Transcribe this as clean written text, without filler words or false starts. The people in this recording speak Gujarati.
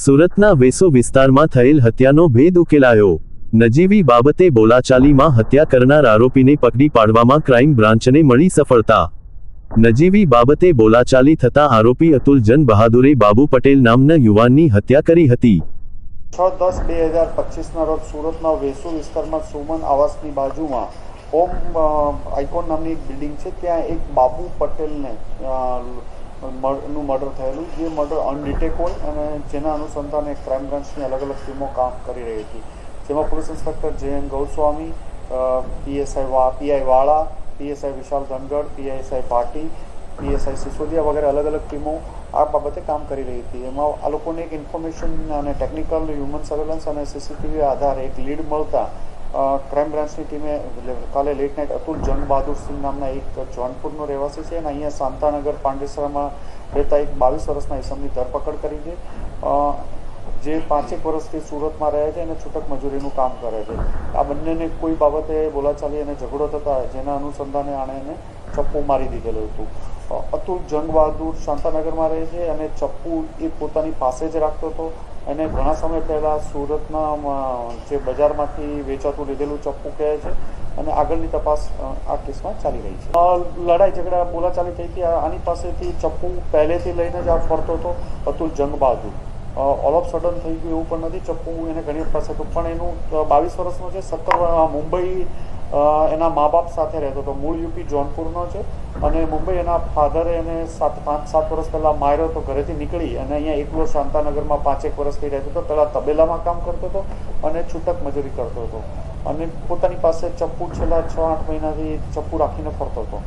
સુરતના વેસો વિસ્તારમાં થયેલ હત્યાનો ભેદ ઉકેલાયો। નજીવી બાબતે બોલાચાલીમાં હત્યા કરનાર આરોપીને પકડી પાડવામાં ક્રાઇમ બ્રાન્ચને મળી સફળતા। નજીવી બાબતે બોલાચાલી થતા આરોપી અતુલ જન બહાદુરે બાબુ પટેલ નામના યુવાનની હત્યા કરી હતી। 6/10/2025 રોજ સુરતના વેસુ વિસ્તારમાં સુમન આવાસની બાજુમાં હોમ આઇકોન નામની એક બિલ્ડિંગ છે, ત્યાં એક બાબુ પટેલને નું મર્ડર થયેલું, જે મર્ડર અનડિટેક હોય અને જેના અનુસંધાને ક્રાઇમ બ્રાન્ચની અલગ અલગ ટીમો કામ કરી રહી હતી, જેમાં પોલીસ ઇન્સ્પેક્ટર જે.એન. ગૌસ્વામી, પીઆઈ વાળા, પીએસઆઈ વિશાલ ધનગઢ, પીએસઆઈ ભાટી, પીએસઆઈ સિસોદિયા વગેરે અલગ અલગ ટીમો આ બાબતે કામ કરી રહી હતી। એમાં આ લોકોને એક ઇન્ફોર્મેશન અને ટેકનિકલ હ્યુમન સર્વેલન્સ અને સીસીટીવી આધારે એક લીડ મળતા ક્રાઇમ બ્રાન્ચની ટીમે કાલે લેટ નાઇટ અતુલ જંગ બહાદુર સિંહ નામના એક જોનપુરનો રહેવાસી છે અને અહીંયા શાંતાનગર પાંડેસરામાં રહેતા એક 22 વર્ષના ઈસમની ધરપકડ કરી છે, જે 5 વર્ષથી સુરતમાં રહે છે અને છૂટક મજૂરીનું કામ કરે છે। આ બંનેને કોઈ બાબતે બોલાચાલી અને ઝઘડો થતા જેના અનુસંધાને આણે એને ચપ્પુ મારી દીધેલું હતું। અતુલ જંગ બહાદુર શાંતાનગરમાં રહે છે અને ચપ્પુ એ પોતાની પાસે જ રાખતો હતો અને ઘણા સમય પહેલાં સુરતના જે બજારમાંથી વેચાતું લીધેલું ચપ્પુ કહે છે અને આગળની તપાસ આ કેસમાં ચાલી રહી છે। લડાઈ ઝઘડા બોલાચાલી થઈ હતી, આની પાસેથી ચપ્પુ પહેલેથી લઈને જ આ ફરતો હતો અતુલ જંગ બહાદુર। ઓલ ઓફ સડન થઈ ગયું એવું પણ નથી, ચપ્પુ એને ઘણી પાસે હતું, પણ એનું 22 વર્ષનો છે, 17 મુંબઈ એના મા બાપ સાથે રહેતો હતો, મૂળ યુપી જોનપુરનો છે અને મુંબઈ એના ફાધરે એને 5-7 વર્ષ પહેલાં માર્યો તો ઘરેથી નીકળી અને અહીંયા એકલો શાંતાનગરમાં 5-1 વર્ષથી રહેતો હતો। પહેલાં તબેલામાં કામ કરતો હતો અને છૂટક મજૂરી કરતો હતો અને પોતાની પાસે ચપ્પુ છેલ્લા 6-8 મહિનાથી ચપ્પુ રાખીને ફરતો હતો।